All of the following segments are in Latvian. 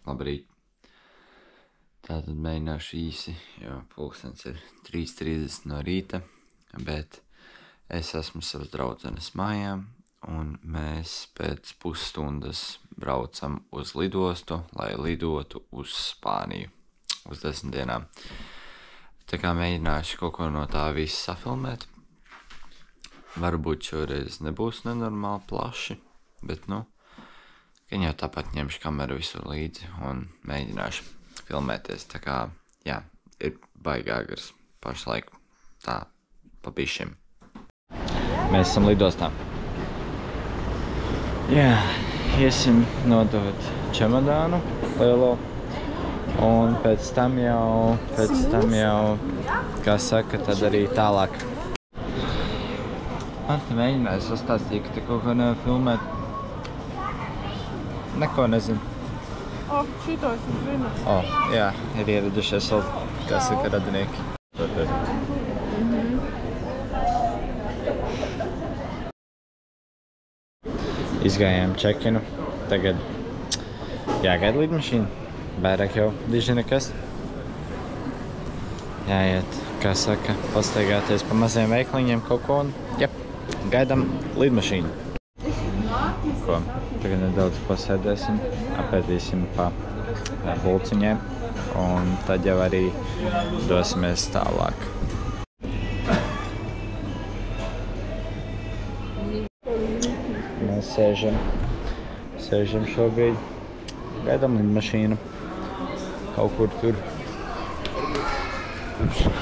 Labrīt. Tātad mēģināšu īsi, jo pulkstens ir 3:30 no rīta, bet es esmu savas draudzenes mājā, un mēs pēc pusstundas braucam uz lidostu, lai lidotu uz Spāniju uz 10 dienām. Tā kā mēģināšu kaut ko no tā visa safilmēt. Varbūt šoreiz nebūs nenormāli plaši, bet gan jau tāpat ņemšu kameru visur līdzi un mēģināšu filmēties. Tā kā, jā, ir baigā gars pašlaik tā pa bišķim. Mēs esam lidostā. Jā, iesim nodot čemodānu lielo. Un pēc tam jau, kā saka, tad arī tālāk. Man te mēģināja sastāstīt, ka te kaut ko nevar filmēt. Neko nezinu. Šitos es zinu. Jā, ir ieradušies vēl, kā saka, radinieki. Izgājām čekinu. Tagad jāgaida lidmašīna. Vairāk jau diži nekas. Jāiet, kā saka, pastaigāties pa maziem veikliņiem kaut ko un, gaidām lidmašīnu. Ko? Tagad nedaudz pasēdēsim, apēdīsim pa bulciņiem un tad jau arī dosimies tālāk. Mēs sēžam šobrīd, gaidām lidmašīnu. Kaut kur tur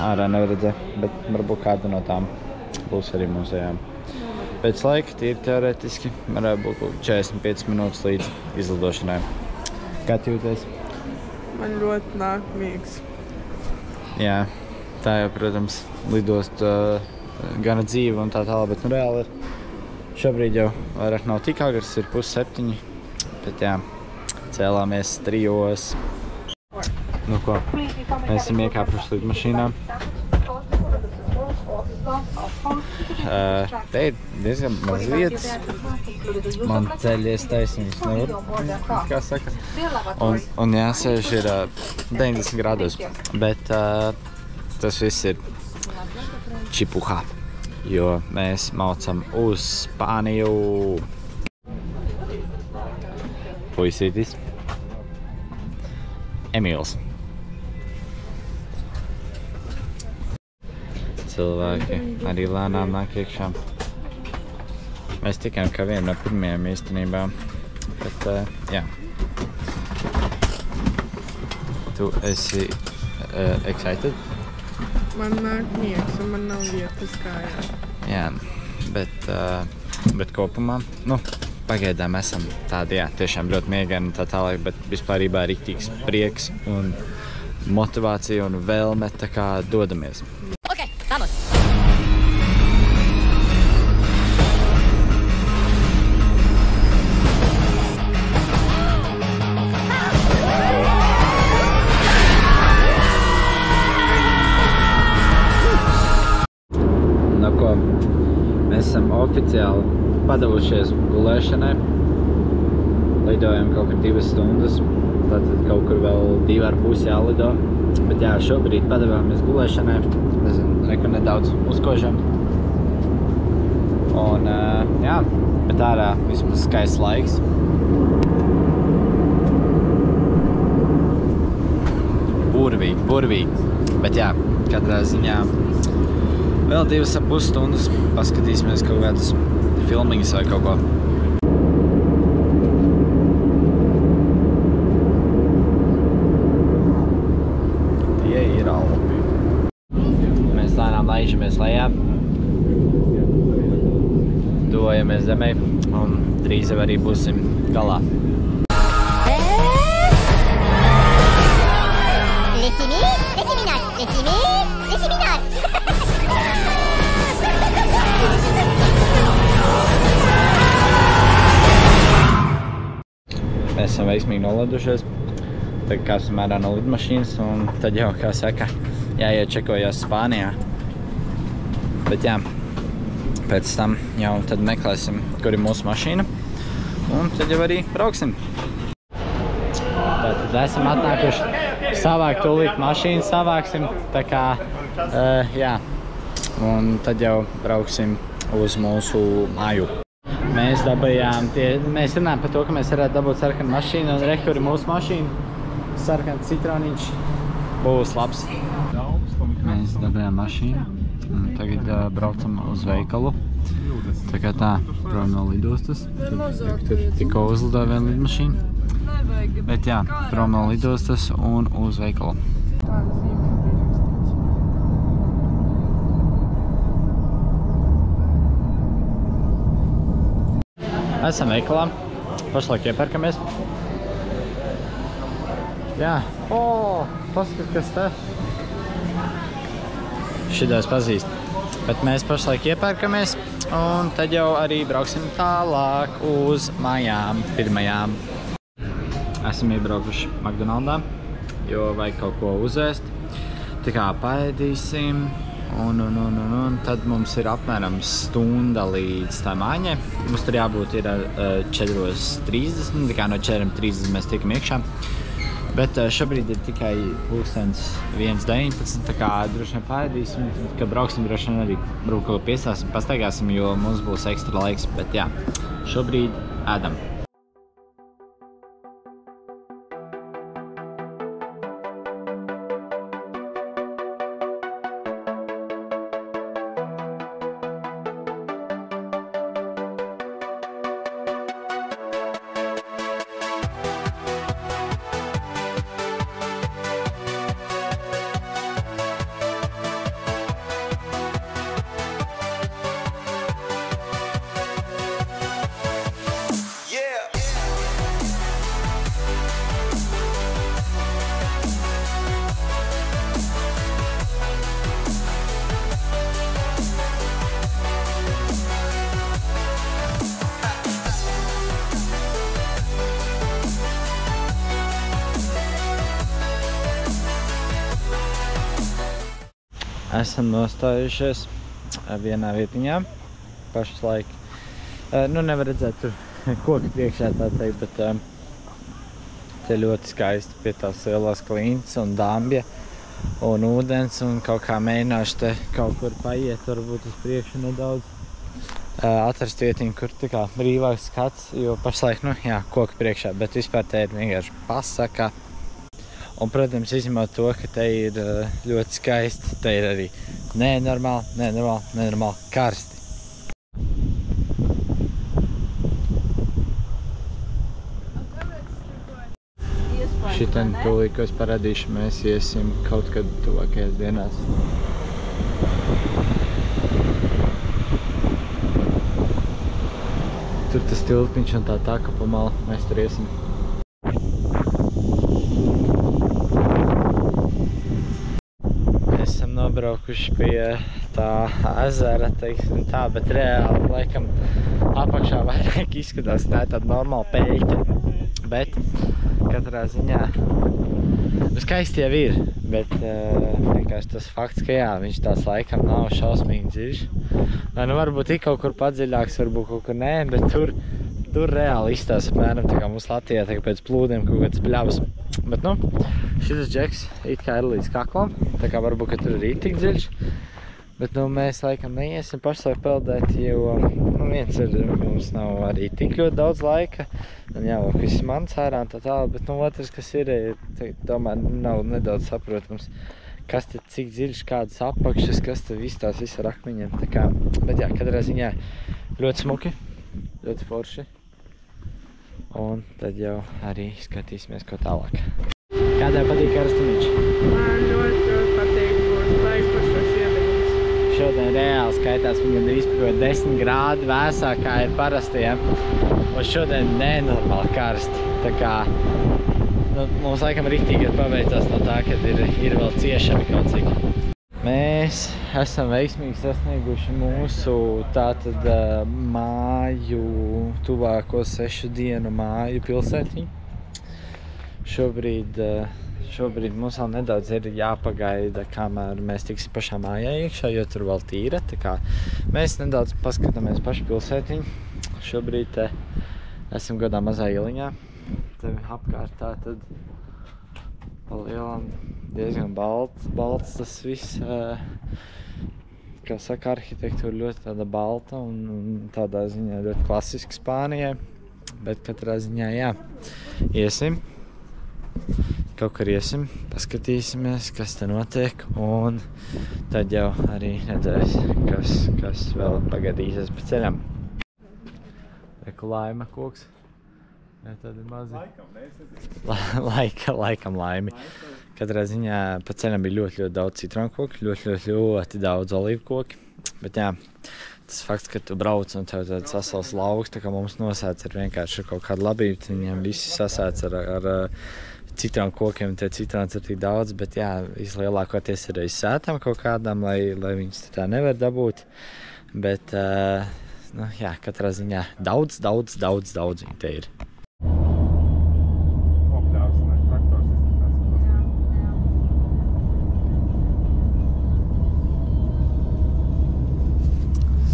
ārā nevaredzē, bet varbūt kāda no tām būs arī muzejā. Pēc laika, tīri teoretiski, varētu būt 45 minūtes līdz izlidošanai. Kā tu jūties? Man ļoti nāk miegs. Jā, tā jau, protams, lidost gana dzīve un tā tālāk, bet reāli šobrīd jau vairāk nav tik agrs, ir 6:30, bet jā, cēlāmies 3. Nu ko, mēs esam iekāpuši lidmašīnā. Te ir diezgan maz vietas. Man ceļies taisnības nevar, kā saka. Un jāsēž ir 90 grādos, bet tas viss ir čipuhā, jo mēs maucam uz Spāniju. Puisītis. Emīls. Cilvēki arī lēnām nāk iekšā. Mēs tikām kā viena no pirmajiem īstenībā, bet jā. Tu esi excited? Man nāk miegs un man nav vietas kājās. Jā, bet kopumā, pagaidām esam tādi, jā, tiešām ļoti miegaini un tā tālāk, bet vispārībā riktīgs prieks un motivācija un vēlme, tā kā dodamies. Ok, vamos! Ko, mēs esam oficiāli padavušies gulēšanai. Lidojam kaut kur 2 stundas, tātad kaut kur vēl 2,5 jālido. Bet jā, šobrīd padavāmies gulēšanai. Nezinu, reku nedaudz uzkožam. Un jā, bet ārā vismaz skaists laiks. Burvīgi. Bet jā, katrā ziņā vēl 2,5 stundas paskatīsimies kaut kādas filmiņas vai kaut ko. Tie ir alpi. Mēs lēnām laižamies lejā. Dojamies zemē un drīz jau arī būsim galā. Mēs esam veiksmīgi noladušies. Tagad kāpsim ārā no lidmašīnas un tad jau, kā saka, jāiet čekojās Spānijā. Bet jā, pēc tam jau tad meklēsim, kur ir mūsu mašīna un tad jau arī brauksim. Tātad Tātad esam atnākuši savākt, tūlīt mašīnu savāksim, tā kā, jā. Un tad jau brauksim uz mūsu māju. Mēs dabējām, mēs runājam par to, ka mēs varētu dabūt sarkanu mašīnu, un rekuri mūsu mašīnu, sarkans citroniņš, būs labs. Mēs dabējām mašīnu, un tagad braucam uz veikalu. Tā kā tā, prom no lidostas, tur tikko uzlidoja viena lidmašīna. Bet jā, prom no lidostas un uz veikalu. Esam veikalā, pašlaik iepērkamies. Jā, paskat, kas te? Šitos pazīst. Bet mēs pašlaik iepērkamies, un tad jau arī brauksim tālāk uz mājām pirmajām. Esam iebraukuši McDonaldā, jo vajag kaut ko uzēst. Tā kā paēdīsim, un tad mums ir apmēram stunda līdz tā mājai. Mums tur jābūt ir 4:30, tā kā no 4:30 mēs tikam iekšā. Bet šobrīd ir tikai 1:19, tā kā droši vien paēdīsim, kad brauksim droši vien arī kaut ko piestāsim, pastaigāsim, jo mums būs ekstra laiks, bet jā, šobrīd ēdam. Esam nostājušies vienā vietiņā, pašlaik, nevar redzēt tur koki priekšā tā teikt, bet te ļoti skaisti pie tās lielās klintas un dambja un ūdens, un kaut kā mēģināšu te kaut kur paiet, varbūt uz priekšu nedaudz, atrast vietiņu, kur tā kā brīvāks skats, jo pašlaik, jā, koki priekšā, bet vispār te ir vienkārši pasaka. Un, protams, izņemot to, ka te ir ļoti skaisti, te ir arī nenormāli karsti. Šitien tūlīt, ko es parādīšu, mēs iesim kaut kad tuvākajās dienās. Tur tas tiltiņš un tā taka pa malu, mēs tur iesim. Nobraukuši pie tā ezera, teiksim tā, bet reāli laikam apakšā vairāk izskatās, tā ir tāda normāla peļķa, bet katrā ziņā skaisti jau ir, bet vienkārši tas fakts, ka jā, viņš tās laikam nav šausmīgi dziļš. Vai nu varbūt ir kaut kur padziļāks, varbūt kaut kur nē, bet tur reāli izstās apmēram tā kā mums Latvijā tā kā pēc plūdiem kaut kāds pļavs. Bet šitas džeks it kā ir līdz kaklam, tā kā varbūt, ka tur ir tik dziļš. Bet mēs laikam neiesim pašlaik peldēt, jo viens ir, mums nav arī tik ļoti daudz laika. Un jāvāk viss mans ārā un tā tālāk, bet otrs, kas ir, tomēr nav nedaudz saprotams, kas te cik dziļš, kādas apakšas, kas te viss tās viss ar akmeņiem. Tā kā, bet jā, katrā ziņā ļoti smuki, ļoti forši. Un tad jau arī skatīsimies, ko tālāk. Kādai patīk karstumiņš? Man ļoti patīk, būs baigpušos iedegumus. Šodien reāli skaitās gandrīz 10 grādi vēsāk, kā ir parastajiem. Un šodien nenormāli karsti. Tā kā mums laikam riktīgi ir paveicās no tā, kad ir vēl ciešami kaut cik. Mēs esam veiksmīgi sasnieguši mūsu tātad māju, tuvāko 6 dienu māju pilsētiņu. Šobrīd mums vēl nedaudz ir jāpagaida, kamēr mēs tiksim pašā mājā iekšā, jo tur vēl tīra. Tā kā mēs nedaudz paskatāmies pašu pilsētiņu. Šobrīd esam godā mazā ieliņā. Te apkārt tātad Pa lielam diezgan balts tas viss. Kā saka, arhitektūra ļoti tāda balta un tādā ziņā ļoti klasiska Spānijai. Bet katrā ziņā, jā, iesim. Kaut kur iesim, paskatīsimies, kas te notiek, un tad jau arī redzēs, kas vēl pagadīsies pa ceļam. Reku laima koks. Jā, tādi mazi. Laikam laimi. Katrā ziņā pa ceļam bija ļoti daudz citronkoku, ļoti daudz olīvkoki. Bet jā, tas fakts, ka tu brauc un tev tāds sasals lauks, tā kā mums nosēdz ar vienkārši kaut kādu labību, viņiem visi sasēdz ar citronu kokiem, tie citrons ir tik daudz, bet jā, vislielākoties ir aiz sētām kaut kādām, lai viņas tā nevar dabūt. Bet, nu jā, katrā ziņā daudz viņi te ir.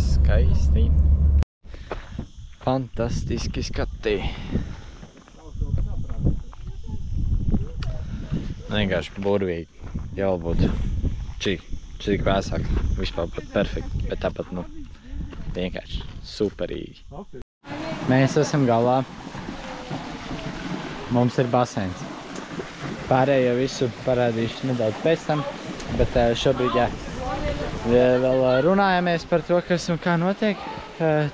Skaisti. Fantastiski skati. Vienkārši burvīgi. Jau būtu čik vēsāk. Vispār būtu perfekti, bet tāpat, nu, vienkārši superīgi. Mēs esam galā. Mums ir baseins. Pārējo visu parādīšu nedaudz pēc tam, bet šobrīd, jā, vēl runājamies par to, kas un kā notiek.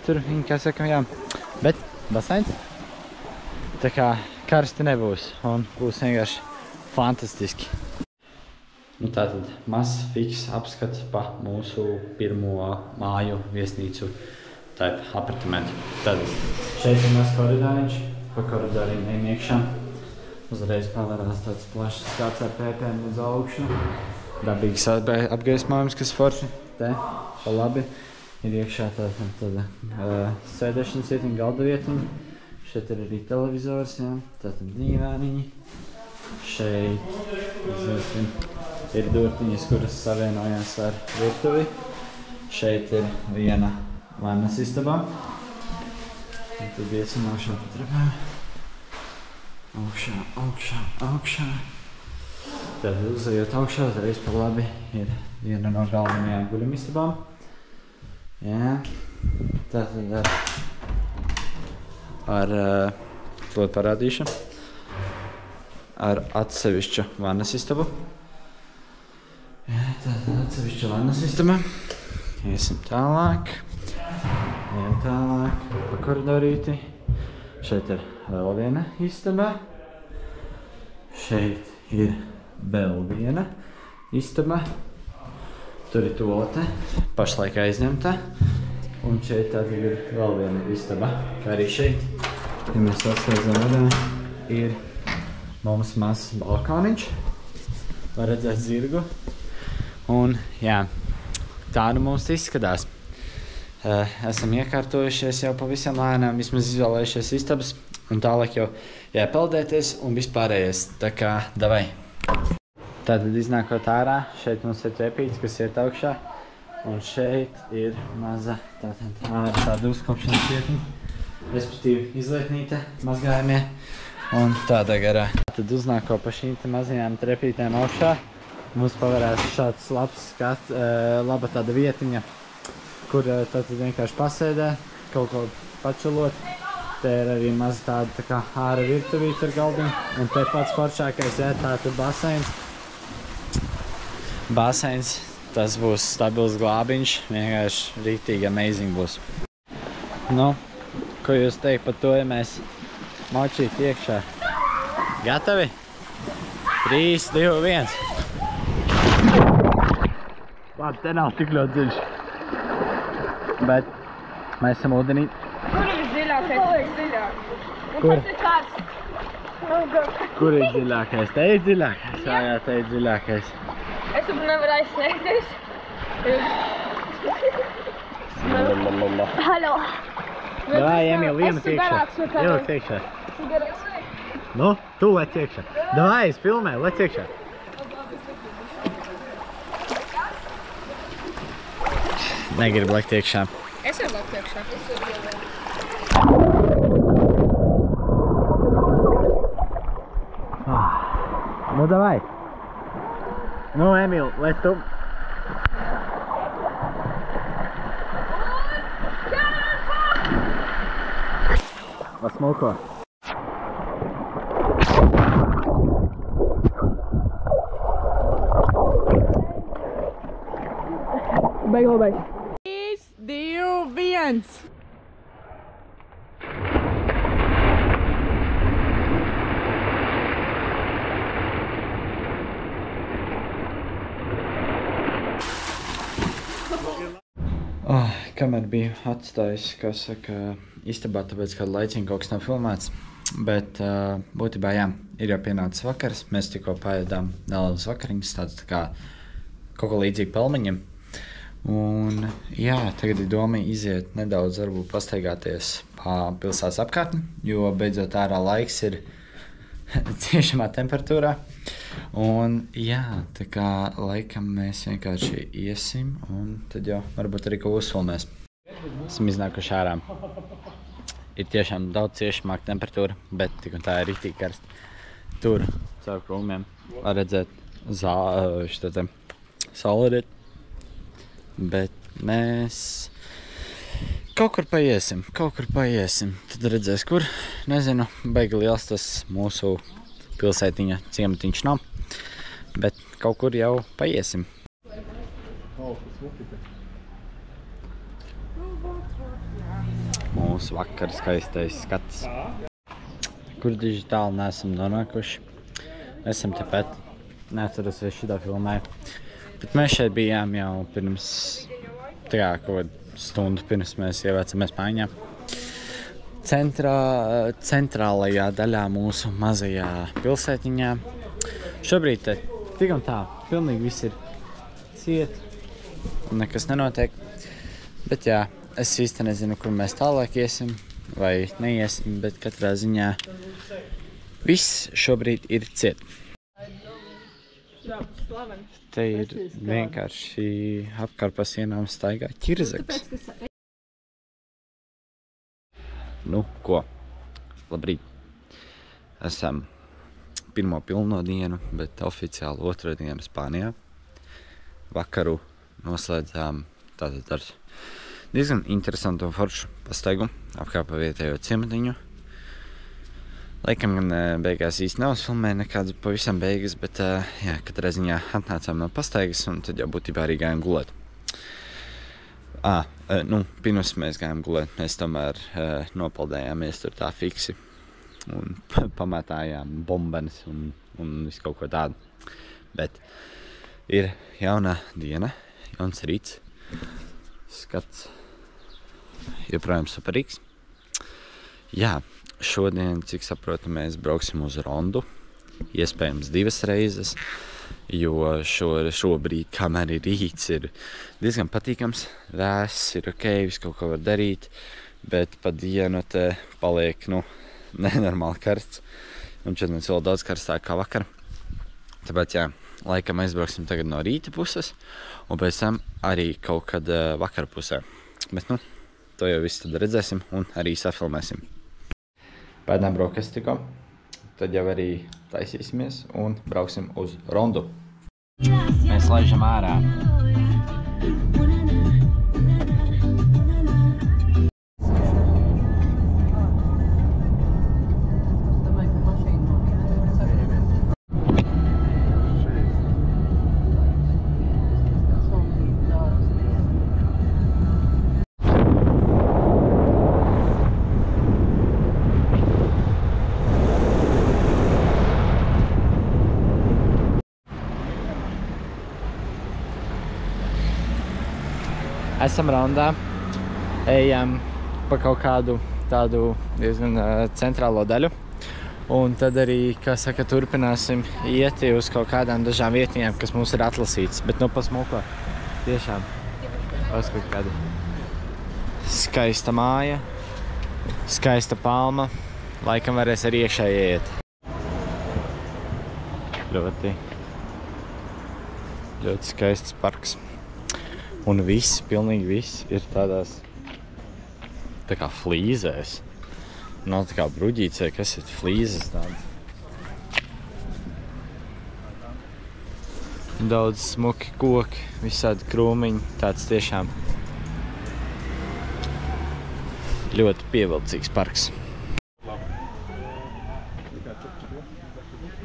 Tur viņi, kā sakam, jā, bet baseins. Tā kā karsti nebūs un būs vienkārši fantastiski. Nu tātad mazs fiks apskats pa mūsu pirmo māju viesnīcu type apartamentu. Tad šeit ir mazs koridoriņš, pa koridoriem ejam iekšā. Uzreiz pavērās tāds plašs skats ar pētēm uz augšu. Dabīgs apgaismojums, kas forši. Te, pa labi, ir iekšā tāda sēdēšanas vietiņa, galda vietiņa. Šeit ir arī televizors, jā, tātad dīvāniņi. Šeit, zinām, ir durtiņas, kuras savienojās ar virtuvi. Šeit ir viena vannas istabā. Un tad iesim augšā pa trepēm. Augšā. Tad uzejot augšā, uzreiz pa labi ir viena no galvenajām guļamistabām. Jā. Tātad ar to parādīšu. Ar atsevišķu vannas istabu. Jā, tātad atsevišķu vannas istaba. Iesim tālāk. Ejam tālāk pa koridorīti. Šeit ir vēl viena istaba. Šeit ir vēl viena istaba. Tur ir tualete, pašlaik aizņemta. Un šeit tātad ir vēl viena istaba. Kā arī šeit, ja mēs atslēdzam vaļā, ir mums mazs balkoniņš, var redzēt zirgu, un jā, tā nu mums izskatās. Esam iekārtojušies jau pavisam lēnām, vismaz izvēlējušies istabas, un tālāk jau jāpeldēties un vispārējais, tā kā davai. Tātad iznākot ārā, šeit mums ir ķepīts, kas iet augšā, un šeit ir maza tāda uzkopšanas vietiņa, respektīvi izlietnīte mazgājumie. Un tādā garā. Tad uznāko pa šīm te mazajām trepītēm augšā. Mums pavarās šāds laba tāda vietiņa, kur tad vienkārši pasēdē, kaut ko pačulot. Te ir arī maza tāda tā kā āra virtuvīte ar galdiņu. Un te pats foršākais, jā, tātad baseins. Baseins, tas būs stabils glābiņš, vienkārši rītīgi amazing būs. Nu, ko jūs teikt par to, ja mēs močīt iekšā. Gatavi? 3, 2, 1. Labi, te nav tik ļoti dziļš. Bet mēs esam ūdenī. Kur ir dziļākais? Kur? Tas ir kāds. Kur ir dziļākais? Te ir dziļākais? Jā, te ir dziļākais. Es nevaru aizsniegties. Halo. Davai, Emīl, iemet iekšā. Iemet iekšā. Nu, tu lec iekšā. Davai, es filmēju, lec iekšā. Negribu lekt iekšā. Es varu lekt iekšā. Nu, davai. Nu, Emīl, lec tu. Pasmuko. Beig, beig. 3, 2, 1. Kamēr biju atstājis, kā saka, istabā, tāpēc kādu laiciņu kaut kas nav filmēts, bet būtībā, jā, ir jau pienācis vakars, mēs tikko paēdām nelielas vakariņas, tāds tā kā kaut ko līdzīgi pelmeņiem, un jā, tagad ir doma iziet nedaudz, varbūt pastaigāties pa pilsētas apkārtni, jo beidzot ārā laiks ir ciešamā temperatūrā, un jā, tā kā laikam mēs vienkārši iesim, un tad jau varbūt arī kaut uzfilmēs. Esam iznākuši ārā. Ir tiešām daudz ciešamāka temperatūra, bet tik un tā ir ritīgi karsta. Tur, caur krūmiem, var redzēt šo te saulriet, bet mēs kaut kur paiesim, tad redzēs, kur, nezinu, baigi liels tas mūsu pilsētiņa ciematiņš nav, bet kaut kur jau paiesim. Mūsu vakara skaistais skats. Kur digitāli neesam nonākuši. Esam tepat, neatceros, vai šitā filmē. Bet mēs šeit bijām jau pirms, tā kā kaut stundu pirms mēs ievācamies mājā. Centrālajā daļā mūsu mazajā pilsētiņā. Šobrīd te tik un tā, pilnīgi viss ir ciet, un nekas nenotiek. Bet jā, es īsti nezinu, kur mēs tālāk iesim vai neiesim, bet katrā ziņā viss šobrīd ir ciet. Te ir vienkārši apkārt pa sienām staigā ķirzaks. Nu, ko? Labrīt. Esam pirmo pilno dienu, bet oficiāli otro dienu Spānijā. Vakaru noslēdzām tātad ar diezgan interesantu un foršu pastaigu apkārt pa vietējo ciematiņu. Laikam gan beigās īsti neuzfilmēja nekādas pavisam beigas, bet jā, katrā ziņā atnācām no pastaigas un tad jau būtībā arī gājām gulēt. Pirms mēs gājām gulēt, mēs tomēr nopaldējāmies tur tā fiksi un pamatājām bombenes un visu kaut ko tādu. Bet ir jauna diena, jauns rīts, skats joprojām superīgs. Jā, šodien, cik saprotu, mēs brauksim uz rondu, iespējams 2 reizes, jo šobrīd, kamēr ir rīts, ir diezgan patīkams, vēss, ir ok, viss kaut ko var darīt, bet pa dienu te paliek, nenormāli karsts, un šodien vēl daudz karstāk kā vakar. Tāpēc, jā, laikam aizbrauksim tagad no rīta puses, un pēc tam arī kaut kad vakar pusē. Bet, to jau visu tad redzēsim un arī safilmēsim. Pēdām brokasti tikko, tad jau arī taisīsimies un brauksim uz rondu. Mēs laižam ārā. Esam rondā, ejam pa kaut kādu tādu diezgan centrālo daļu. Un tad arī, kā saka, turpināsim ieti uz kaut kādām dažām vietiņām, kas mums ir atlasītas. Bet pasmuko, tiešām, paskat kāda skaista māja, skaista palma, laikam varēs arī iekšā ieiet. Ļoti skaists parks. Un viss, pilnīgi viss ir tādās tā kā flīzēs. Nav tā kā bruģīts vai kas ir flīzes tādas. Daudz smuki koki, visādi krūmiņi. Tāds tiešām ļoti pievilcīgs parks.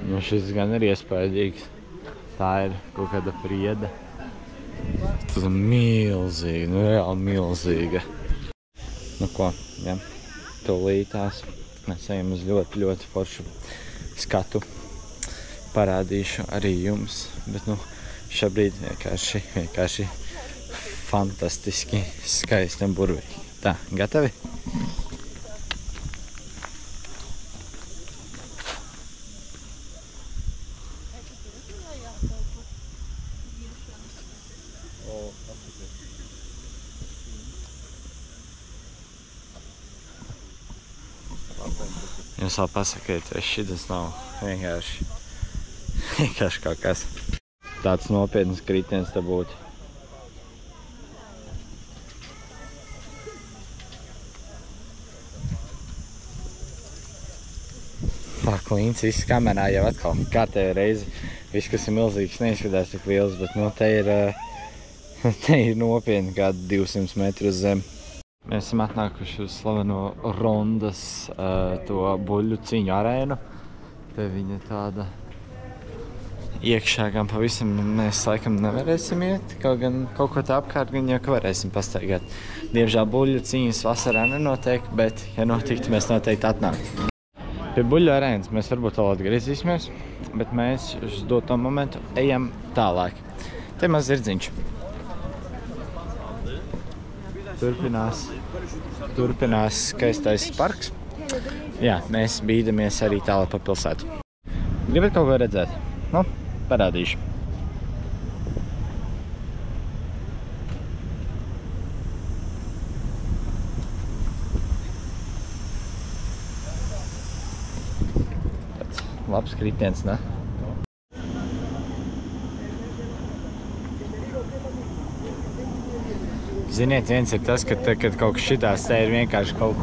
Nu, šis gan ir iespaidīgs. Tā ir kaut kāda priede. Tas ir milzīga, nu reāli milzīga. Nu ko, ja, tūlītās mēs ejam uz ļoti, ļoti foršu skatu. Parādīšu arī jums, bet nu šobrīd vienkārši fantastiski skaisti un burvīgi. Tā, gatavi? Jūs vēl pasakiet, vai šitas nav vienkārši kaut kas. Tāds nopietns kritiens te būtu. Tā klīns viss kamerā jau atkal kārtējo reizi. Viss, kas ir milzīgs, neizskatās tik liels, bet nu te ir nopietni kādi 200 metru uz zem. Mēs esam atnākuši uz slaveno Rondas to buļļu cīņu arēnu. Te viņa tāda iekšā gan pavisam mēs laikam nevarēsim iet, kaut gan kaut ko tā apkārt gan jau ka varēsim pastaigāt. Diemžēl buļļu cīņas vasarā nenotiek, bet ja notiktu, mēs noteikti atnāktu. Pie buļļu arēnas mēs varbūt vēl atgriezīsimies, bet mēs uz doto momentu ejam tālāk. Te maz zirdziņš. Turpinās skaistais parks. Jā, mēs bīdamies arī tālāk pa pilsētu. Gribat kaut ko redzēt? Nu, parādīšu. Tāds labs kritiens, ne? Ziniet, viens ir tas, ka kad kaut kas šitās te ir vienkārši kaut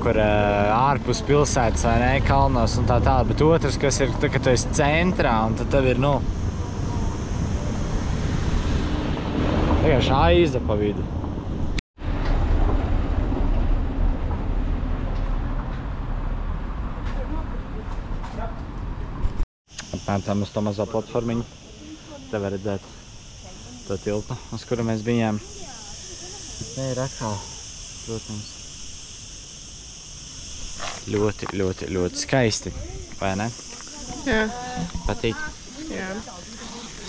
kur ārpus pilsētas vai ne, kalnos un tā, bet otrs, kas ir, kad tu esi centrā un tad tev ir, nu, vienkārši aiza pa vidu. Apmēram uz to mazo platformiņu. Te var redzēt to tiltu, uz kuru mēs bijām. Te ir atkal, protams, ļoti skaisti, vai ne? Jā. Patīk? Jā.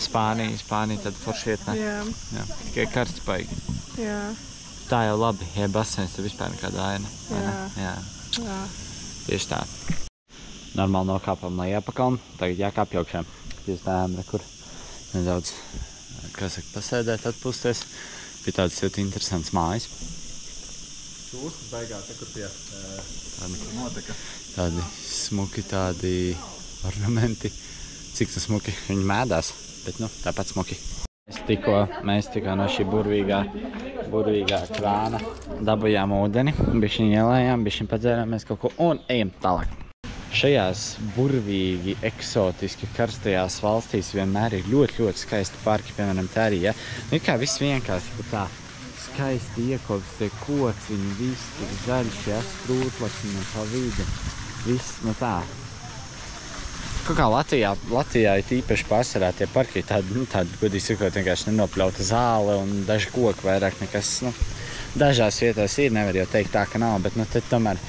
Spānija tad foršietnē. Jā. Jā. Tikai karsts baigi. Jā. Tā jau labi, ja basēns tad vispār nekāda aina. Jā. Jā. Tieši tā. Normāli nokāpam lejā pa kalnu, tagad jākāp augšā. Jūs tājām nekur nedaudz, kā saka, pasēdēt, atpūsties. Bija tādas ļoti interesants mājas. Šūstas beigā, te, kur tie noteka. Tādi smuki, tādi ornamenti. Cik tas smuki viņi mēdās, bet nu, tāpat smuki. Mēs tikko no šī burvīgā krāna dabujām ūdeni, bišķiņ ielējām, bišķiņ padzērāmies kaut ko un ejam tālāk. Šajās burvīgi, eksotiski karstajās valstīs vienmēr ir ļoti skaisti parki, piemēram, tā arī, ja? Nu, kā viss vienkārši, kur tā skaisti iekops, tie kociņi, viss tik zaļš, ja, strūtlakņi un pa vidi. Viss, nu tā. Kaut kā Latvijā ir tīpaši pārsvarā tie parki, tādi, godīgi sakot, vienkārši nenopļauta zāle un daži koki vairāk nekas, nu, dažās vietās ir, nevar jau teikt tā, ka nav, bet, nu, tad tomēr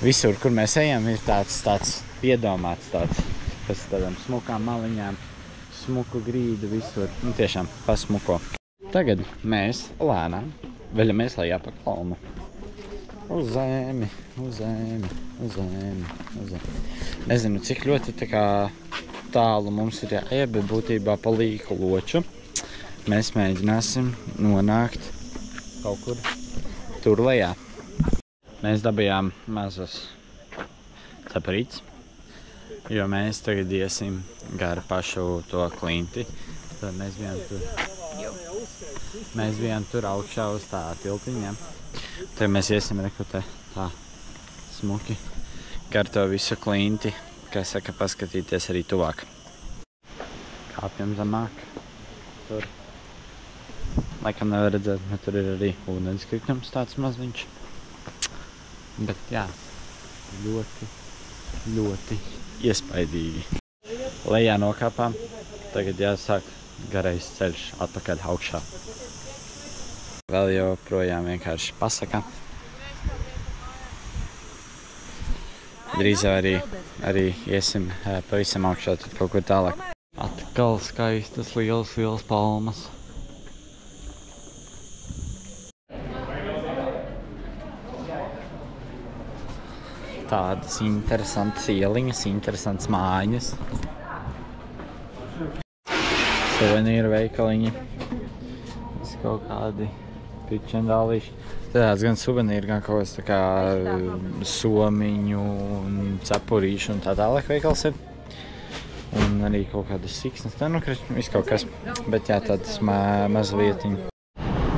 visur, kur mēs ejam, ir tāds piedomāts, pēc tādām smukām maliņām, smuku grīdu visur, nu, tiešām pasmuko. Tagad mēs lēnām veļamies lejā pa kalnu. Uz zemi. Nezinu, cik ļoti tā kā tālu mums ir jāiet, bet būtībā pa Līku loču mēs mēģināsim nonākt kaut kur tur lejā. Mēs dabījām mazas ceparītes, jo mēs tagad iesim gar pašu to klinti. Tad mēs bijām tur augšā uz tā tiltiņa. Tad mēs iesim rekutē tā smuki gar to visu klinti, kā saka, paskatīties arī tuvāk. Kā Kāpjam zemāk. Tur. Laikam nevar redzēt, bet tur ir arī ūdenskritums tāds maziņš. Bet jā, ļoti iespaidīgi. Lejā nokāpām. Tagad jāsāk garais ceļš atpakaļ augšā. Vēl joprojām vienkārši pasaka. Drīz arī iesim pavisam augšā, tad kaut kur tālāk. Atkal skaistas lielas palmas. Tādas interesantas ieliņas, interesantas mājiņas. Suvenīru veikaliņi. Visi kaut kādi pičendālīši. Tāds gan suvenīri, gan kaut kas tā kā somiņu un cepurīšu un tā tālāk veikals ir. Un arī kaut kādas siksnas, tā nu, viss kaut kas. Bet jā, tādas maza vietiņa.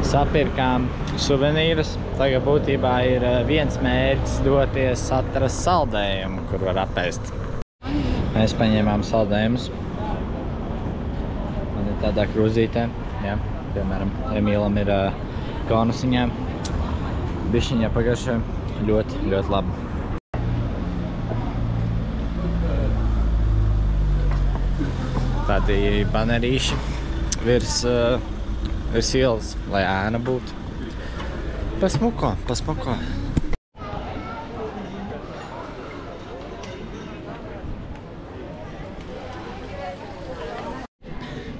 Sapirkām suvenīrus. Tagad būtībā ir viens mērķis doties atrast saldējumu, kur var apēst. Mēs paņēmām saldējumus. Man ir tādā krūzītē. Jā, piemēram, Emīlam ir konusiņā. Bišķiņā pagaršo. Ļoti labi. Tādi banerīši virs ielas, lai ēna būtu. Pasmuko.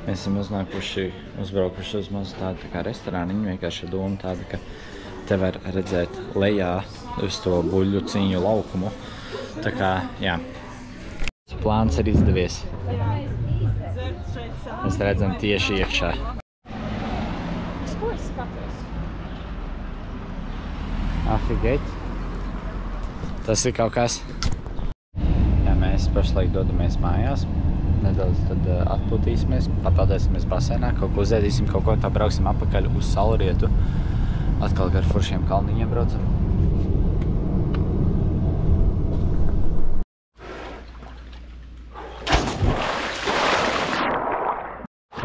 Mēs esam uzbraukuši uz mazu tādu tā kā restorāniņu, vienkārši doma tāda, ka te var redzēt lejā uz to buļļuciņu laukumu. Tā kā, jā, plāns ir izdevies. Mēs redzam tieši iekšā. Afigēt. Tas ir kaut kas. Jā, mēs pašlaik dodamies mājās. Nedaudz tad atpūtīsimies, papeldēsimies basēnā, kaut ko uzēdīsim, kaut ko tā brauksim apakaļ uz Saulrietu. Atkal gar foršiem kalniņiem braucam.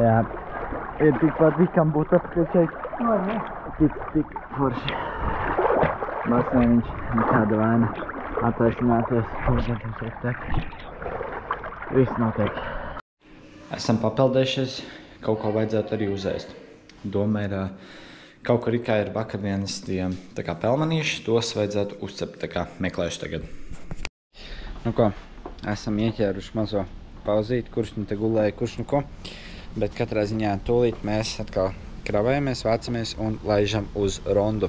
Jā, ir tik patīkam būt apakaļ šeit. Tik forši. Basēniņš, nekāda vaina attaisināties. Viss notiek. Esam papeldējušies, kaut ko vajadzētu arī uzēst. Doma ir, kaut kur ir vakardienas tā kā pelmanīši, tos vajadzētu uzcept, tā kā meklēšu tagad. Nu ko, esam ieķēruši mazo pauzīti, kurš nu te gulēja, kurš nu ko. Bet katrā ziņā tūlīt mēs atkal kravējamies, vācamies un laižam uz rondu.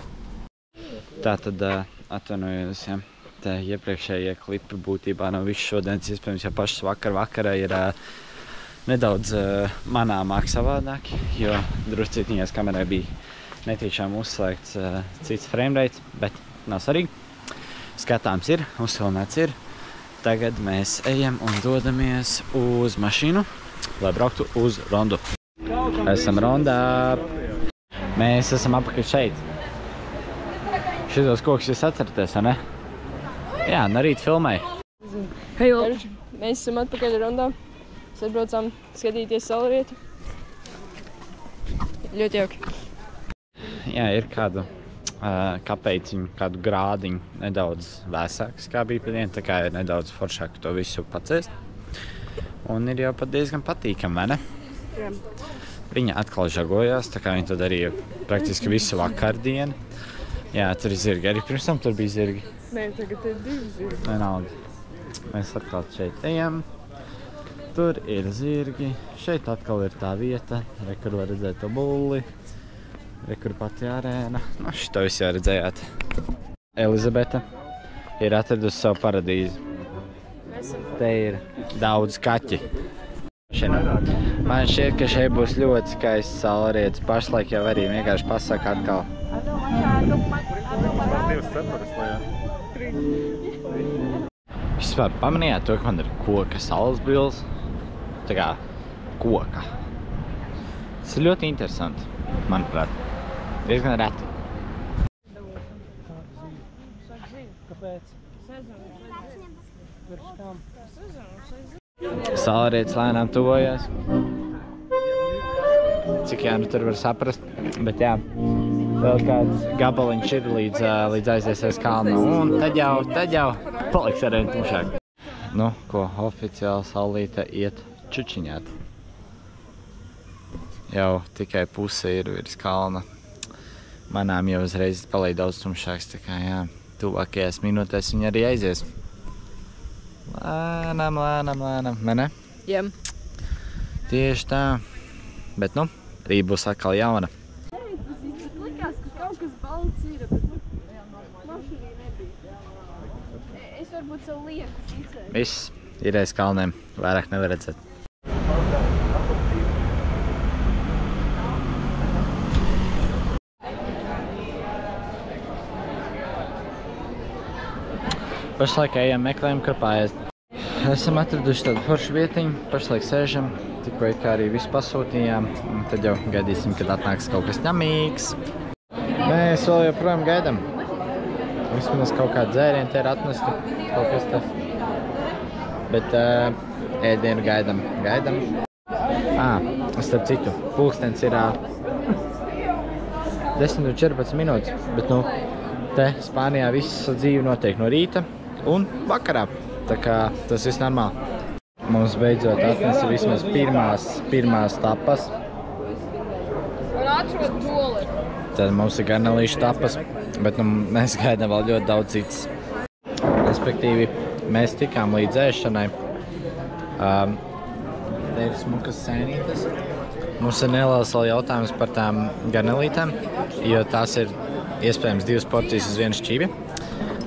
Tātad atvainojos, ja, tā iepriekšējie klipi būtībā nav viss šodienas, iespējams, ja pašas vakarā ir nedaudz manāmāk savādāk, jo druscītiņās kamerai bija netīšām uzslēgts cits framerate, bet nav svarīgi. Skatāms ir, uzfilmēts ir. Tagad mēs ejam un dodamies uz mašīnu, lai brauktu uz rondu. Esam rondā. Mēs esam apakaļ šeit. Šitos kokus jūs atceraties, vai ne? Jā, no rīta filmēju. Hei, mēs esam atpakaļ rondā. Mēs atbraucām skatīties Saulrietu. Ļoti jauki. Jā, ir kādu kapeiciņu, kādu grādiņu nedaudz vēsāks, kā bija pa dienu. Tā kā ir nedaudz foršāk to visu pacēst. Un ir jau pat diezgan patīkam, vai ne? Jā. Viņa atkal žagojās, tā kā viņa to darīja praktiski visu vakardienu. Jā, tur ir zirgi. Arī pirms tam tur bija zirgi. Nē, tagad ir 2 zirgi. Vienalga. Mēs atkal šeit ejam. Tur ir zirgi. Šeit atkal ir tā vieta. Re, kur var redzēt to bulli. Re, kur pati arēna. Nu, šito visu jau redzējāt. Elizabete ir atradusi savu paradīzi. Te ir daudz kaķi. Man šķiet, ka šeit būs ļoti skaists Saulrietis. Pašlaik jau arī vienkārši pasaka atkal. Vispār pamanījāt to, ka man ir koka saules brilles? Tā kā koka. Tas ir ļoti interesanti, manuprāt. Diezgan reti. Kāpēc? Saulrietis lēnām tuvojas. Cik jā, nu tur var saprast. Bet jā, vēl kāds gabaliņš ir līdz aiziesies kalnu. Un tad jau paliks arvien tumšāk. Nu, ko oficiāli saulīte iet čučiņāt. Jau tikai puse ir virs kalna. Manām jau uzreiz paliek daudz tumšāks, tā kā jā, tuvākajās minūtēs viņi arī aizies. Lēnām, vai ne? Jā. Tieši tā. Bet nu, rīt būs atkal jauna. Tas likās, ka kaut kas balts ir, bet mašīnī nebija. Es varbūt savu lieku ticēju. Viss ir aiz kalniem, vairāk nevar redzēt. Pašlaik ejam meklējam, kur paēst. Esam atraduši tādu foršu vietiņu, pašlaik sēžam, tikko kā arī visu pasūtījām. Tad jau gaidīsim, kad atnāks kaut kas ņemīgs. Mēs vēl joprojām gaidām. Vismaz kaut kādu dzērienu te ir atnesti, kaut kas tas. Bet ēdienu gaidām. Starp citu, pulkstens ir 10:14 minūtes, bet nu, te Spānijā viss dzīve notiek no rīta un vakarā. Tā kā tas viss normāli. Mums beidzot atnesa vismaz pirmās tapas. Un atrod toli. Tad mums ir garnelīšu tapas, bet nu, mēs gaidām vēl ļoti daudz citas. Respektīvi, mēs tikām līdz ēšanai. Te ir smukas sēnītes. Mums ir neliels vēl jautājums par tām garnelītēm, jo tās ir iespējams 2 porcijas uz 1 šķīvi.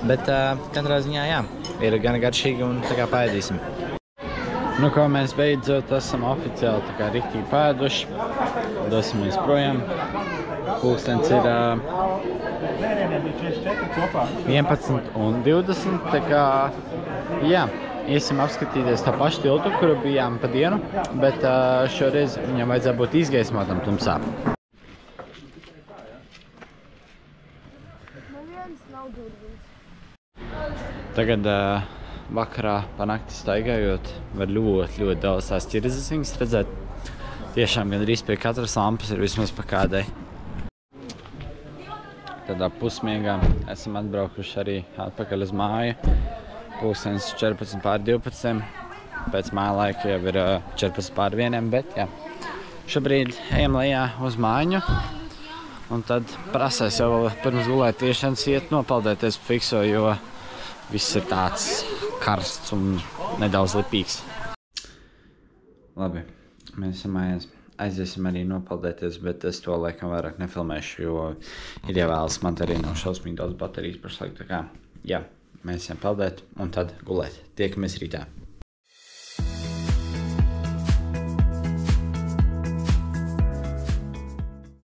Bet katrā ziņā jā, ir gan garšīgi un tā kā paēdīsim. Nu ko, mēs beidzot esam oficiāli tā kā riktīgi paēduši. Dosimies projām. Pulkstens ir 11:20, tā kā jā, iesim apskatīties tā pašu tiltu, kuru bijām pa dienu, bet šoreiz viņam vajadzētu būt izgaismotam tumsā. Tagad vakarā pa nakti staigājot var ļoti daudz tās ķirzasiņas redzēt. Tiešām gandrīz pie katras lampas ir vismaz pa kādai. Tādā pusmiegā esam atbraukuši arī atpakaļ uz māju. Pulkstens 11:12. Pēc māja laika jau ir 14:01, bet jā. Šobrīd ejam lejā uz mājiņu. Un tad prasēs jau vēl pirms gulētiešanas iet nopeldēties fikso, jo viss ir tāds karsts un nedaudz lipīgs. Labi, mēs esam mājās. Aiziesim arī nopeldēties, bet es to laikam vairāk nefilmēšu, jo ir jāvēlas, man arī nav šausmīgi daudz baterijas pašlaik. Tā kā, jā, mēs ejam peldēt un tad gulēt. Tiekamies rītā.